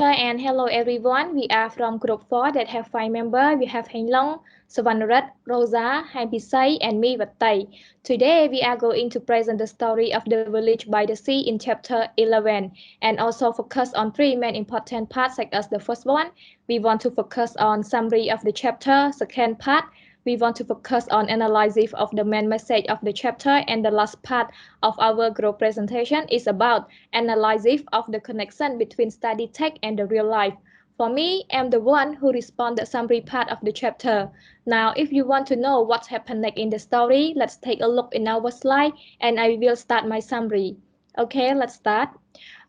And hello everyone, we are from Group 4 that have 5 members. We have Hành Long, Savanarat, Rosa, Hai and me, Vattai. Today we are going to present the story of the village by the sea in chapter 11 and also focus on three main important parts such as the first one. We want to focus on summary of the chapter, second part. We want to focus on analysis of the main message of the chapter, and the last part of our group presentation is about analysis of the connection between study text and the real life. For me, I'm the one who responds the summary part of the chapter. Now, if you want to know what's happened next in the story, let's take a look in our slide and I will start my summary. Okay, let's start.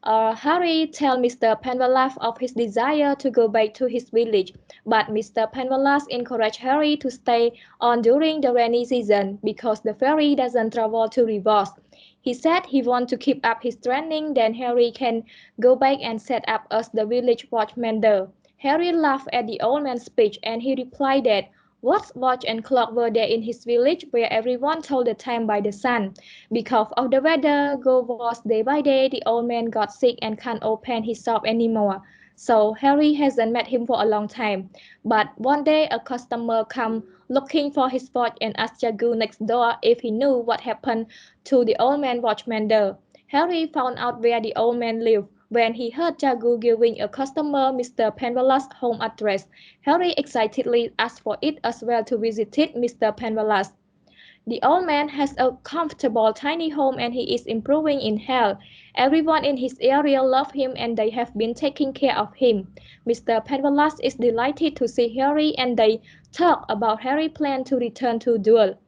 Harry tells Mr. Penwallace of his desire to go back to his village, but Mr. Penwallace encouraged Harry to stay on during the rainy season because the ferry doesn't travel to rivers. He said he wants to keep up his training, then Harry can go back and set up as the village watchman there. Harry laughed at the old man's speech and he replied that what watch and clock were there in his village where everyone told the time by the sun? Because of the weather, go was day by day, the old man got sick and can't open his shop anymore. So Harry hasn't met him for a long time. But one day a customer come looking for his watch and asked Jagu next door if he knew what happened to the old man watchman there. Harry found out where the old man lived. When he heard Jagu giving a customer Mr. Penwallace's home address, Harry excitedly asked for it as well to visit Mr. Penwallace. The old man has a comfortable tiny home and he is improving in health. Everyone in his area love him and they have been taking care of him. Mr. Penwallace is delighted to see Harry and they talk about Harry's plan to return to Duel.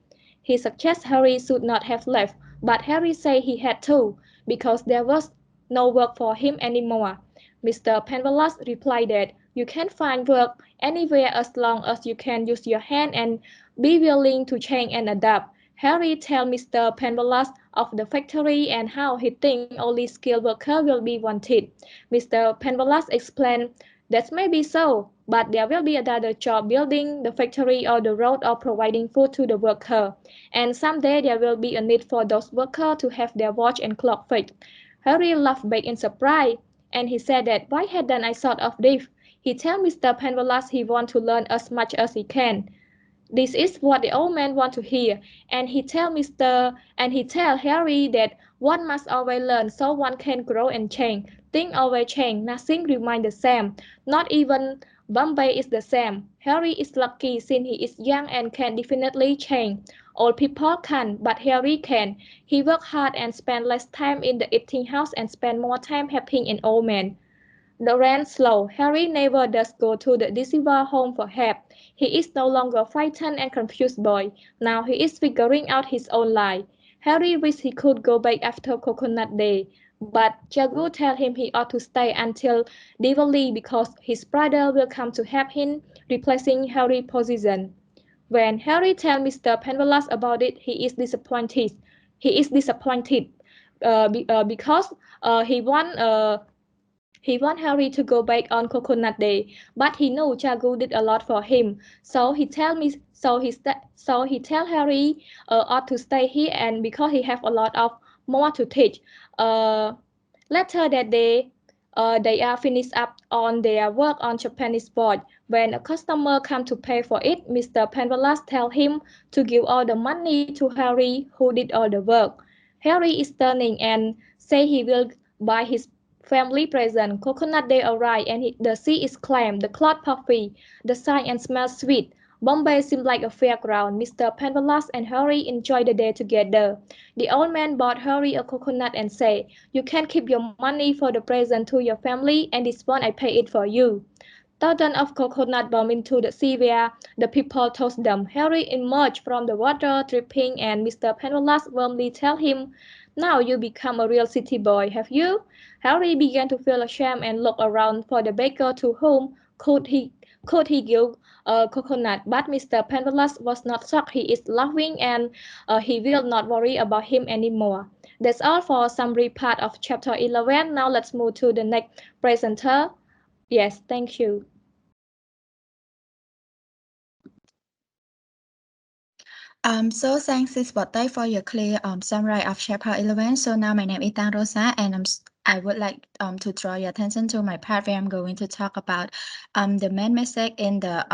He suggests Harry should not have left, but Harry said he had to, because there was no work for him anymore. Mr. Penwallace replied that you can find work anywhere as long as you can use your hand and be willing to change and adapt. Harry tells Mr. Penwallace of the factory and how he thinks only skilled workers will be wanted. Mr. Penwallace explained that may be so, but there will be another job building the factory or the road or providing food to the worker. And someday there will be a need for those workers to have their watch and clock fixed. Harry laughed back in surprise, and he said that why hadn't I thought of this? He tells Mr. Penwallace he wants to learn as much as he can. This is what the old man wants to hear, and he tell Harry that one must always learn so one can grow and change. Things always change, nothing remains the same. Not even Bombay is the same. Harry is lucky since he is young and can definitely change. Old people can't, but Harry can. He works hard and spends less time in the eating house and spends more time helping an old man. The ran slow. Harry never does go to the disabled home for help. He is no longer a frightened and confused boy. Now he is figuring out his own life. Harry wished he could go back after Coconut Day, but Jagu tells him he ought to stay until Diwali because his brother will come to help him, replacing Harry's position. When Harry tells Mr. Penwallace about it, he is disappointed. He is disappointed because uh, he want uh, he want Harry to go back on Coconut Day, but he knew Jagu did a lot for him. So he tell Harry ought to stay here and because he have a lot of more to teach. Uh, Later that day, they are finished up on their work on Japanese board. When a customer come to pay for it, Mr. Penwallace tell him to give all the money to Harry, who did all the work. Harry is turning and say he will buy his family present. Coconut Day arrive and the sea is calm, the cloud puffy, the sun and smells sweet. Bombay seemed like a fairground. Mr. Penwallace and Harry enjoyed the day together. The old man bought Harry a coconut and said, "You can keep your money for the present to your family, and this one I pay it for you." Thousands of coconut bombed into the sea where the people tossed them. Harry emerged from the water, dripping, and Mr. Penwallace warmly tell him, "Now you become a real city boy, have you?" Harry began to feel ashamed and looked around for the baker to whom could he give a coconut. But Mr. Penwallace was not shocked. He is laughing and he will not worry about him anymore. That's all for summary part of chapter 11. Now let's move to the next presenter. Yes, thank you. So thanks, Sis Botte, for your clear summary of chapter 11. So now my name is Tang Rosa, and I would like to draw your attention to my part where I'm going to talk about the main mistake in the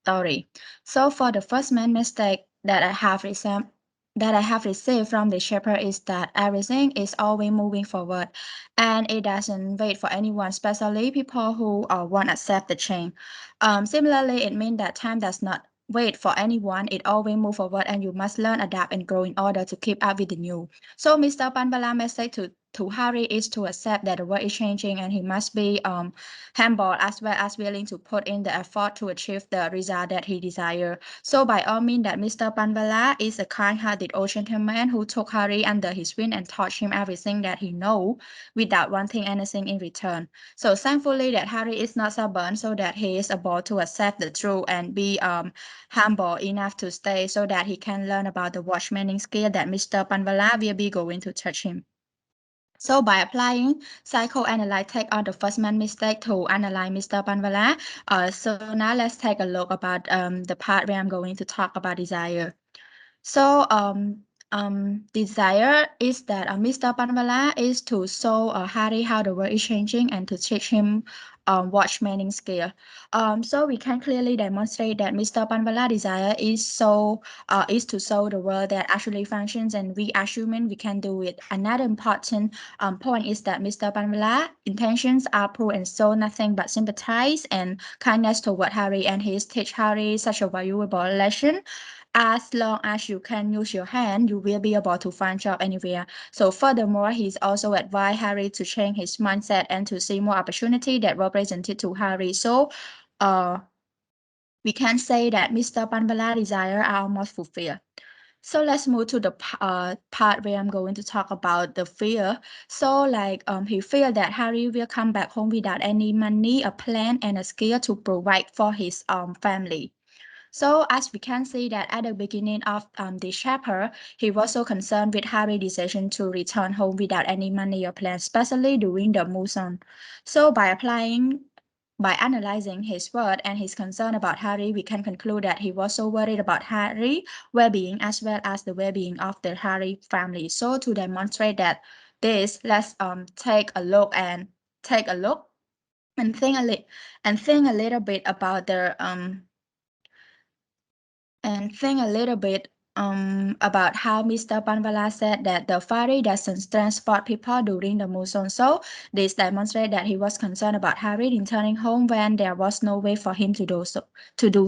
story. So for the first main mistake that I have received from the shepherd is that everything is always moving forward and it doesn't wait for anyone, especially people who won't accept the change. Similarly, it means that time does not wait for anyone, it always move forward and you must learn, adapt and grow in order to keep up with the new. So Mr. Panbala's message to Harry is to accept that the world is changing and he must be humble as well as willing to put in the effort to achieve the result that he desires. So by all means that Mr. Panbala is a kind-hearted old gentleman who took Harry under his wing and taught him everything that he knows without wanting anything in return. So thankfully that Harry is not stubborn so that he is able to accept the truth and be humble enough to stay so that he can learn about the watchmaning skill that Mr. Panbala will be going to teach him. So by applying psychoanalytic on the first man mistake to analyze Mr. Panvala, so now let's take a look about the part where I'm going to talk about desire. So desire is that Mr. Panvala is to show Harry how the world is changing and to teach him watchmaning skill. So we can clearly demonstrate that Mr. Panvala desire is to show the world that actually functions and we as human we can do it. Another important point is that Mr. Panvala intentions are pure and so nothing but sympathize and kindness toward Harry and he teach Harry such a valuable lesson. As long as you can use your hand, you will be able to find job anywhere. So furthermore, he's also advised Harry to change his mindset and to see more opportunity that were presented to Harry. So we can say that Mr. Panbala's desire are almost fulfilled. So let's move to the part where I'm going to talk about the fear. So like he feared that Harry will come back home without any money, a plan, and a skill to provide for his family. So as we can see that at the beginning of this chapter, he was so concerned with Harry's decision to return home without any money or plan, especially during the moonson. So by analyzing his word and his concern about Harry, we can conclude that he was so worried about Harry's well-being as well as the well-being of the Harry family. So to demonstrate that let's take a look and think a little bit about the and think a little bit about how Mr. Panvala said that the ferry doesn't transport people during the monsoon. So this demonstrates that he was concerned about Harry returning home when there was no way for him to do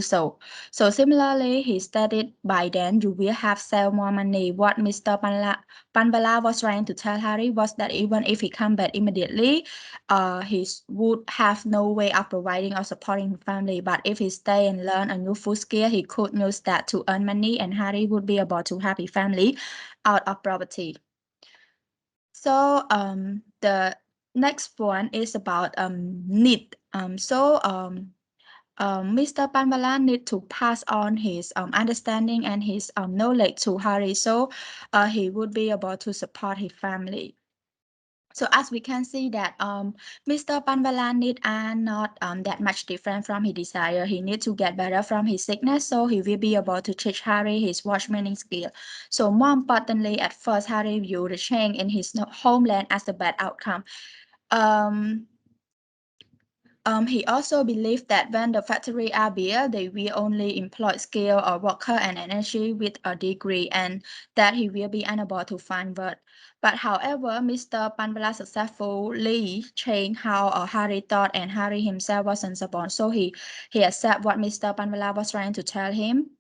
so. So similarly, he stated by then you will have sell more money. What Mr. Panvala was trying to tell Harry was that even if he come back immediately, he would have no way of providing or supporting his family. But if he stay and learn a new food skill, he could use that to earn money, and Harry would be able to have his family out of poverty. So the next one is about need. Mr. Panbala need to pass on his understanding and his knowledge to Harry, so he would be able to support his family. So as we can see that Mr. Panvalan need are not that much different from his desire. He need to get better from his sickness, so he will be able to teach Harry his watchmaning skill. So more importantly, at first Harry viewed the change in his homeland as a bad outcome. Um, he also believed that when the factory are built, they will only employ skilled or worker and energy with a degree, and that he will be unable to find work. But however, Mr. Panbala successfully changed how Harry thought, and Harry himself wasn't stubborn. So he accepted what Mr. Panbala was trying to tell him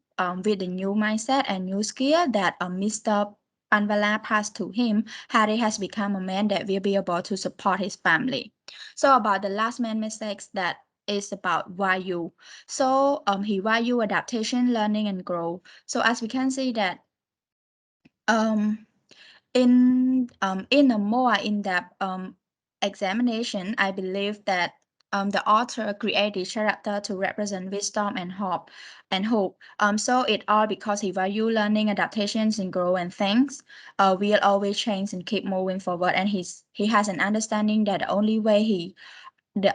with the new mindset and new skill that Mr. Panbala passed to him. Harry has become a man that will be able to support his family. So about the last main mistakes that is about YU. So he YU adaptation, learning and grow. So as we can see that um in a more in-depth examination, I believe that the author created character to represent wisdom and hope. So it all because he value learning, adaptations, and grow and things. Will always change and keep moving forward. And he has an understanding that the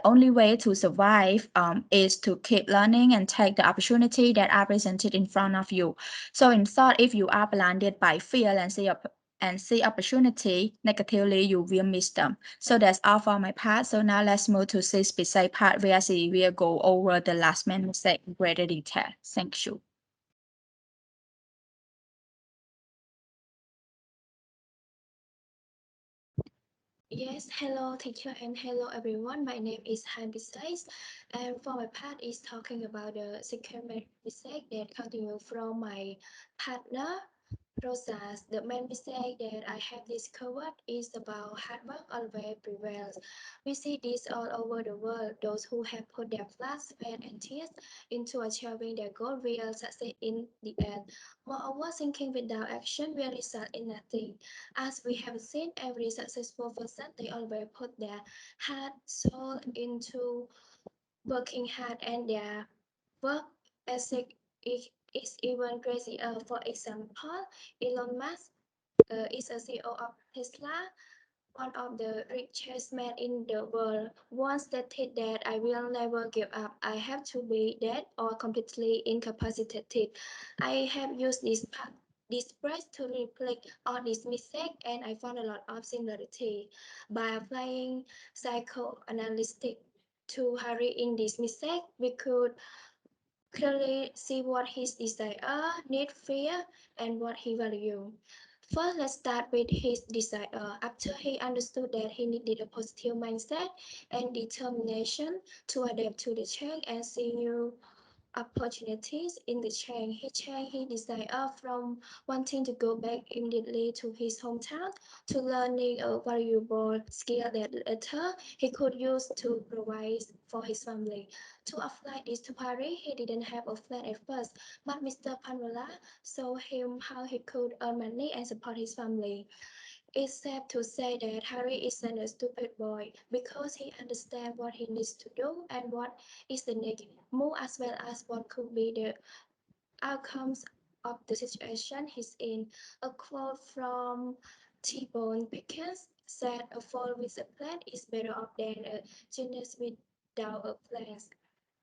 only way to survive is to keep learning and take the opportunity that are presented in front of you. So in short, if you are blinded by fear and see and see opportunity negatively, you will miss them. So that's all for my part. So now let's move to this beside part where she will go over the last man mistake in greater detail. Thank you. Yes, hello teacher and hello everyone. My name is Han Bisais, and for my part is talking about the second mistake that continue from my partner Rosas. The main mistake that I have discovered is about hard work always prevails. We see this all over the world. Those who have put their blood, sweat, and tears into achieving their goal will succeed in the end. Moreover, thinking without action will result in nothing. As we have seen, every successful person they always put their heart, soul into working hard, and their work ethic is even crazier. For example, Elon Musk is a CEO of Tesla, one of the richest men in the world, once stated that I will never give up. I have to be dead or completely incapacitated. I have used this phrase to reflect on this mistake, and I found a lot of similarity. By applying psychoanalytic to Harry in this mistake, we could clearly see what his desire, need, fear, and what he value. First, let's start with his desire. After he understood that he needed a positive mindset and determination to adapt to the change and see new opportunities in the change. He changed his desire from wanting to go back immediately to his hometown to learning a valuable skill that later he could use to provide for his family. To apply this to Paris, he didn't have a plan at first, but Mr. Panwala showed him how he could earn money and support his family. It's safe to say that Harry isn't a stupid boy because he understands what he needs to do and what is the next move as well as what could be the outcomes of the situation he's in. A quote from T-Bone Pickens said, "A fool with a plan is better off than a genius without a plan."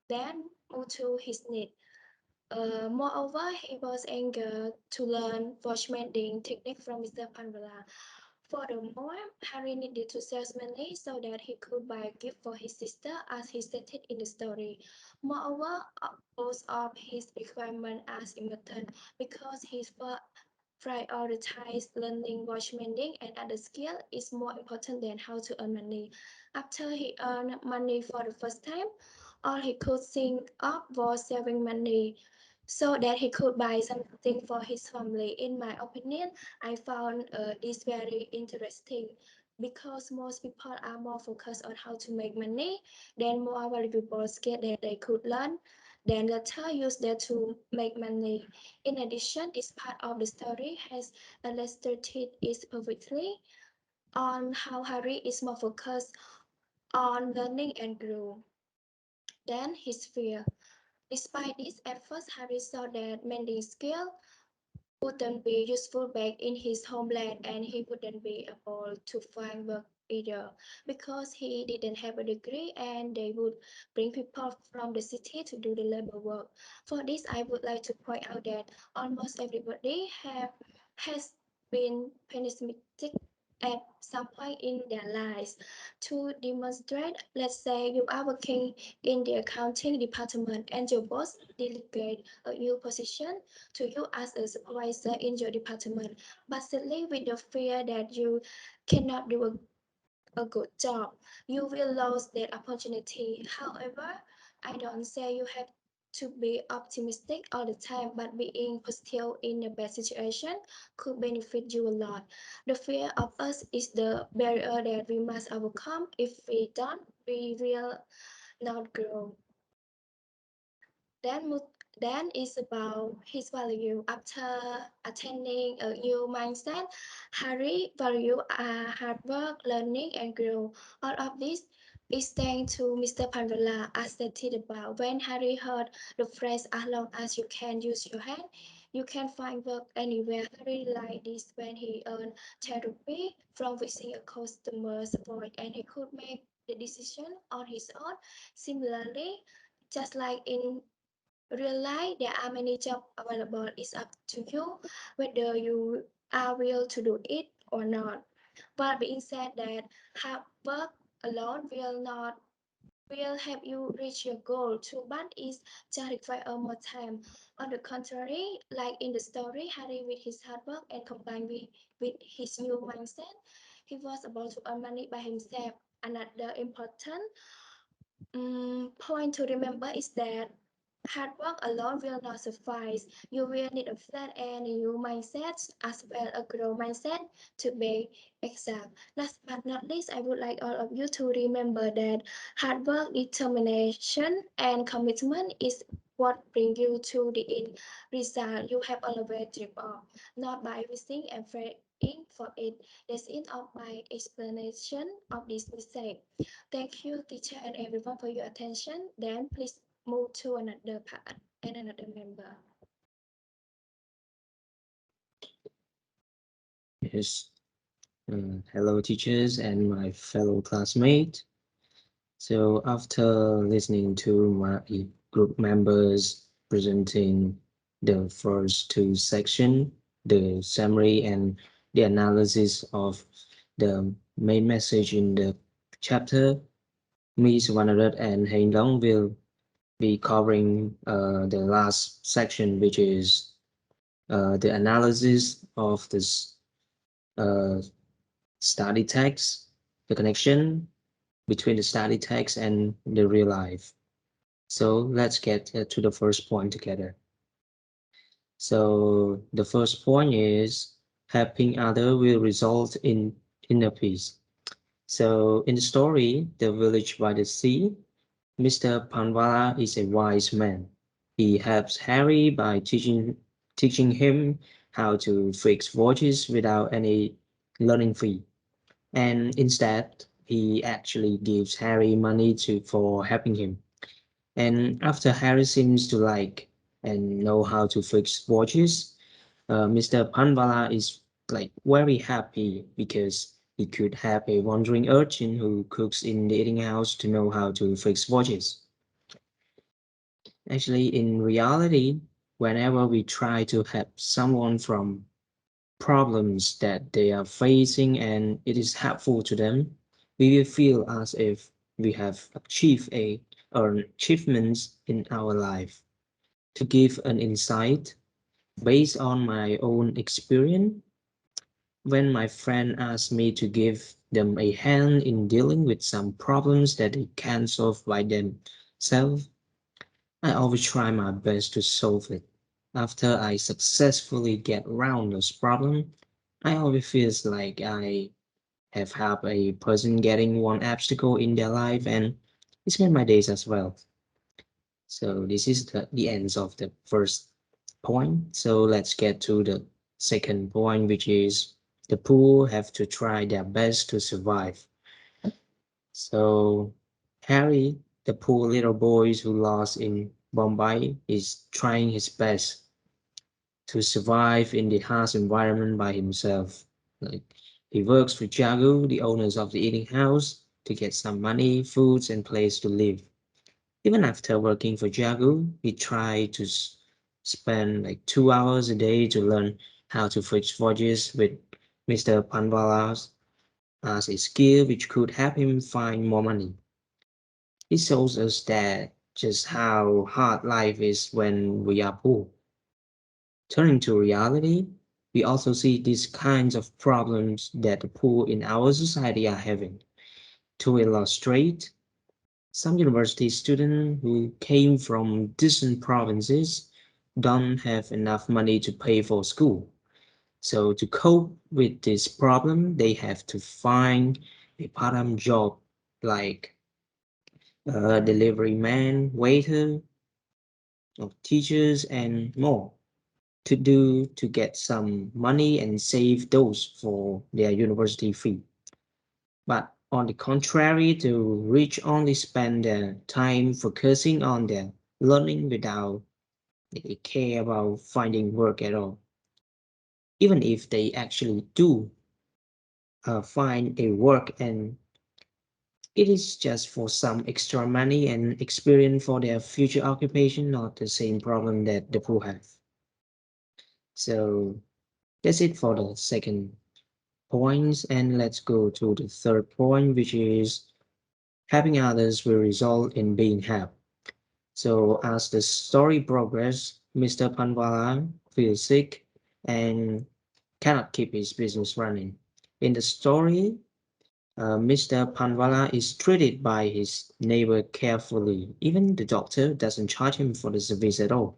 Then move to his need. Moreover, he was eager to learn watchmaking technique from Mr. Panvala. Furthermore, Harry needed to save money so that he could buy a gift for his sister, as he stated in the story. Moreover, both of his requirements are important because he prioritized learning watchmending and other skill is more important than how to earn money. After he earned money for the first time, all he could think of was saving money so that he could buy something for his family. In my opinion, I found this very interesting because most people are more focused on how to make money than more valuable skill that they could learn, then later use that to make money. In addition, this part of the story has illustrated it perfectly on how Harry is more focused on learning and grow than his fear. Despite these efforts, Harry saw that mending skill wouldn't be useful back in his homeland and he wouldn't be able to find work either because he didn't have a degree and they would bring people from the city to do the labor work. For this, I would like to point out that almost everybody has been pessimistic at some point in their lives. To demonstrate, let's say you are working in the accounting department and your boss delegate a new position to you as a supervisor in your department, but sadly with the fear that you cannot do a good job, you will lose that opportunity. However, I don't say you have to be optimistic all the time, but being positive in a bad situation could benefit you a lot. The fear of us is the barrier that we must overcome. If we don't, we will not grow. Then, then is about his value. After attending a new mindset, Harry value hard work, learning, and growth. All of this is thanks to Mr. Panvala, as stated above. When Harry heard the phrase, "As long as you can use your hand, you can find work anywhere." Harry liked this when he earned therapy from fixing a customer's voice, and he could make the decision on his own. Similarly, just like in real life, there are many jobs available. It's up to you whether you are will to do it or not. But being said that hard work alone will help you reach your goal too, but it just require more time. On the contrary, like in the story, Harry with his hard work and combined with his new mindset, he was able to earn money by himself. Another important point to remember is that hard work alone will not suffice. You will need a plan and a new mindset as well a growth mindset to be exact. Last but not least, I would like all of you to remember that hard work, determination, and commitment is what bring you to the end result you have always dreamed of, not by wishing and praying for it. That's it of my explanation of this mistake. Thank you, teacher and everyone for your attention. Then please move to another part and another member. Yes. Hello, teachers and my fellow classmates. So after listening to my group members presenting the first two section, the summary and the analysis of the main message in the chapter, Ms. Vanarat and Hein Long will be covering the last section, which is the analysis of this uh, study text, the connection between the study text and the real life. So let's get to the first point together. So the first point is helping other will result in inner peace. So in the story, The Village by the Sea, Mr. Panwala is a wise man. He helps Harry by teaching him how to fix watches without any learning fee. And instead, he actually gives Harry money for helping him. And after Harry seems to like and know how to fix watches, Mr. Panvala is like very happy because he could have a wandering urchin who cooks in the eating house to know how to fix watches. Actually, in reality, whenever we try to help someone from problems that they are facing and it is helpful to them, we will feel as if we have achieved an achievements in our life. To give an insight based on my own experience, when my friend asked me to give them a hand in dealing with some problems that they can't solve by themselves, I always try my best to solve it. After I successfully get around those problems, I always feels like I have helped a person getting one obstacle in their life and it's made my days as well. So this is the ends of the first point. So let's get to the second point, which is the poor have to try their best to survive. So Harry, the poor little boy who lost in Bombay, is trying his best to survive in the harsh environment by himself. Like he works for Jagu, the owners of the eating house, to get some money, foods, and place to live. Even after working for Jagu, he tried to spend like 2 hours a day to learn how to fix watches with Mr. Panvalas as a skill which could help him find more money. It shows us that just how hard life is when we are poor. Turning to reality, we also see these kinds of problems that the poor in our society are having. To illustrate, some university students who came from distant provinces don't have enough money to pay for school. So to cope with this problem, they have to find a part-time job like a delivery man, waiter, or teachers, and more to do to get some money and save those for their university fee. But on the contrary, the rich only spend their time focusing on their learning without they care about finding work at all. Even if they actually do find a work and it is just for some extra money and experience for their future occupation, not the same problem that the poor have. So That's it for the second point, and let's go to the third point, which is helping others will result in being helped. So as the story progresses, Mr. Panwala feels sick and cannot keep his business running. In the story, Mr. Panwala is treated by his neighbor carefully. Even the doctor doesn't charge him for the service at all.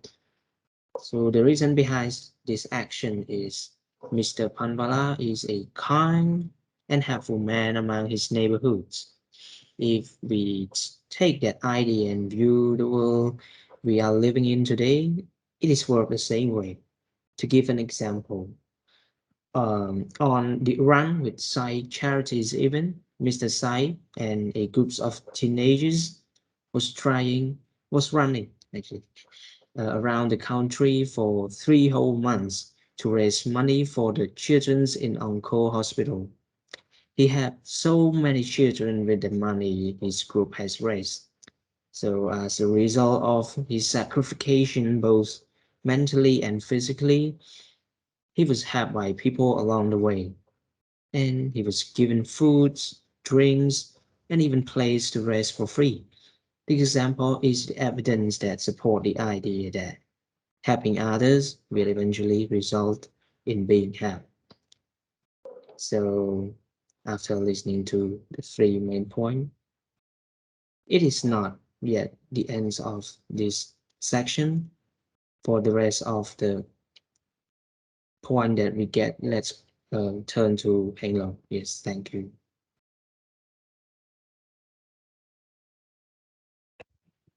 So the reason behind this action is Mr. Panwala is a kind and helpful man among his neighborhoods. If we take that idea and view the world we are living in today, it is worked the same way. To give an example, on the run with Sai charities event, Mr. Sai and a group of teenagers was trying was running actually around the country for 3 whole months to raise money for the children in Onco Hospital. He had so many children with the money his group has raised. So as a result of his sacrifice, both mentally and physically, he was helped by people along the way, and he was given foods, drinks, and even place to rest for free. The example is the evidence that support the idea that helping others will eventually result in being helped. So after listening to the three main points, it is not yet the end of this section. For the rest of the point that we get, let's turn to Halo. Yes, thank you.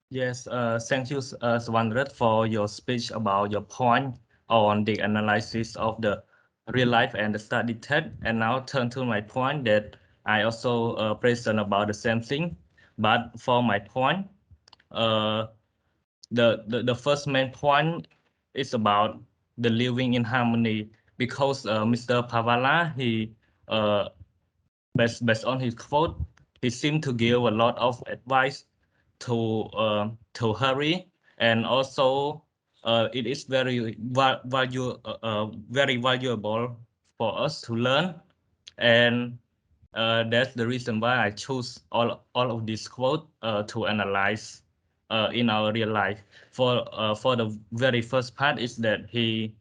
Yes, thank you, Swandrat, for your speech about your point on the analysis of the real life and the study test. And now turn to my point that I also present about the same thing. But for my point, uh, the first main point is about the living in harmony because Mr. Pavala, he based on his quote, he seemed to give a lot of advice to Harry, and also it is very valuable for us to learn, and that's the reason why I choose all of these quotes to analyze in our real life. For the very first part is that he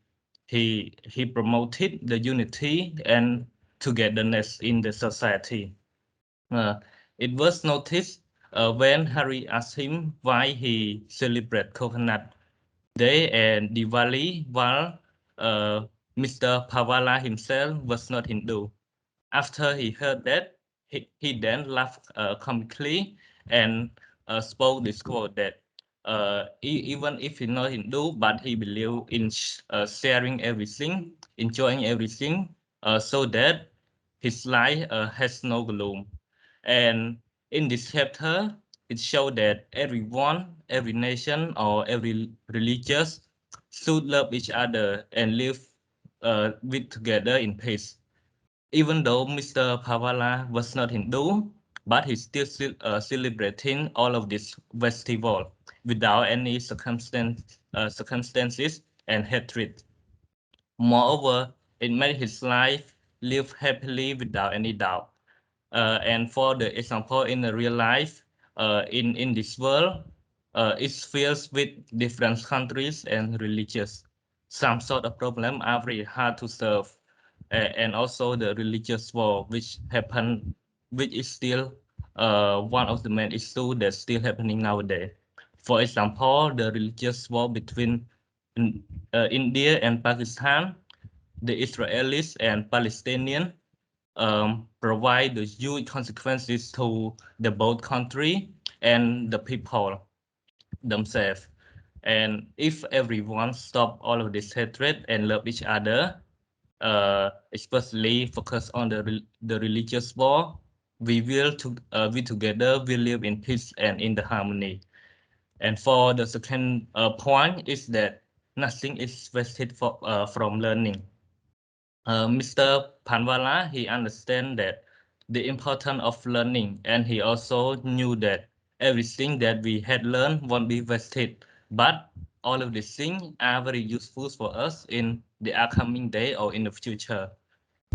promoted the unity and togetherness in the society. Uh, it was noticed when Harry asked him why he celebrated Coconut Day and Diwali while uh, Mr. Pavala himself was not Hindu. After he heard that, he then laughed comically and spoke this quote that even if he's not Hindu, but he believed in sharing everything, enjoying everything, so that his life has no gloom. And in this chapter, it showed that everyone, every nation, or every religious should love each other and live with together in peace. Even though Mr. Pavala was not Hindu, but he still celebrating all of this festival without any circumstances and hatred. Moreover, it made his life live happily without any doubt. And for the example in the real life, in this world, it's filled with different countries and religions. Some sort of problem are very hard to solve, and also the religious war, which happened, which is still one of the main issues that's still happening nowadays. For example, the religious war between India and Pakistan, the Israelis and Palestinians provide the huge consequences to the both country and the people themselves. And if everyone stop all of this hatred and love each other, especially focus on the religious war, we together will live in peace and in the harmony. And for the second point is that nothing is wasted from learning. Mr. Panwala, he understand that the importance of learning, and he also knew that everything that we had learned won't be wasted, but all of these things are very useful for us in the upcoming day or in the future.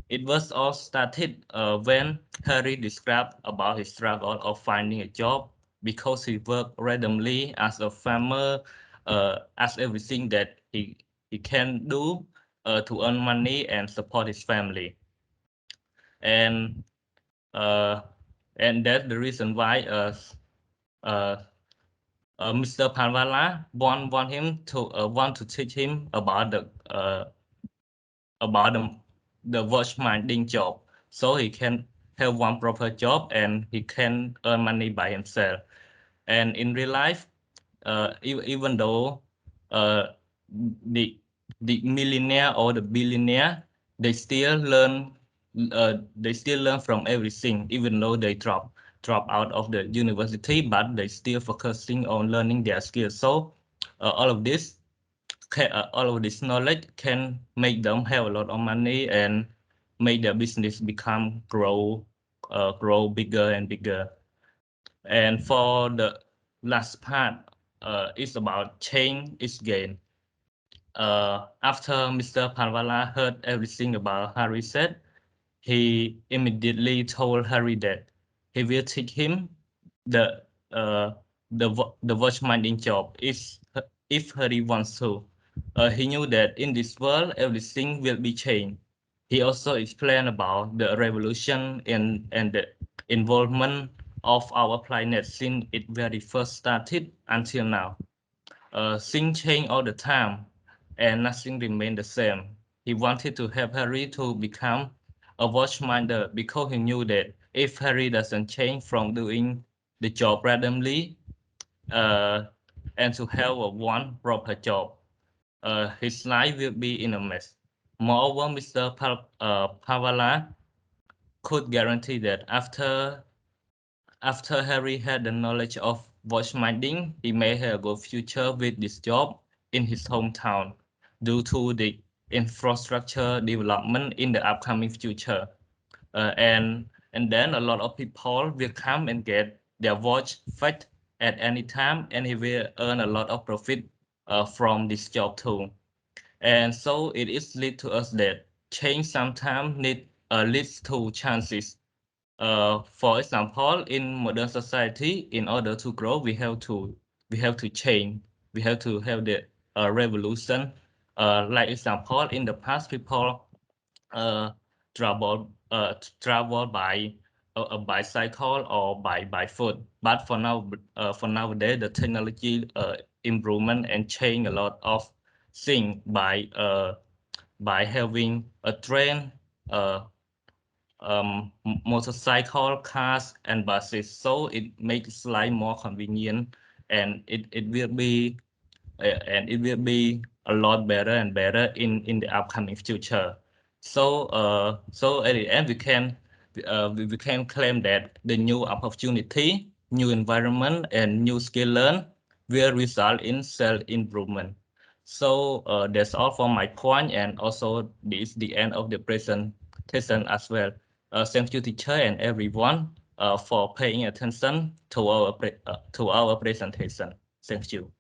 It was all started when Harry described about his struggle of finding a job because he worked randomly as a farmer, as everything that he can do to earn money and support his family. And uh, and that's the reason why uh, Mr. Panvala want him to want to teach him about the watch minding job, so he can have one proper job and he can earn money by himself. And in real life, even though uh, the the millionaire or the billionaire, they still learn from everything, even though they drop out of the university, but they still focusing on learning their skills. So all of this knowledge can make them have a lot of money and make their business grow bigger and bigger. And for the last part, it's about change is gain. After Mr. Panvala heard everything about Harry said, he immediately told Harry that he will teach him the uh, the watchminding job is if Harry wants to. He knew that in this world everything will be changed. He also explained about the revolution and the involvement of our planet since it very first started until now. Things change all the time, and nothing remained the same. He wanted to help Harry to become a watchminder because he knew that if Harry doesn't change from doing the job randomly uh, and to have a one proper job, his life will be in a mess. Moreover, Mr. Pavala could guarantee that after Harry had the knowledge of watchminding, he may have a good future with this job in his hometown due to the infrastructure development in the upcoming future. And then a lot of people will come and get their watch fixed at any time, and he will earn a lot of profit from this job too. And so it is lead to us that change sometimes leads to chances. For example, in modern society, in order to grow, we have to change. We have to have the revolution. Like example, in the past, people uh, travel by a bicycle or by foot. But for nowadays, the technology improvement and change a lot of things by having a train. Motorcycle, cars, and buses. So it makes life more convenient, and it will be a lot better and better in the upcoming future. So at the end, we can claim that the new opportunity, new environment, and new skill learn will result in self improvement. So that's all for my point, and also this is the end of the presentation as well. Thank you, teacher, and everyone for paying attention to our presentation. Thank you.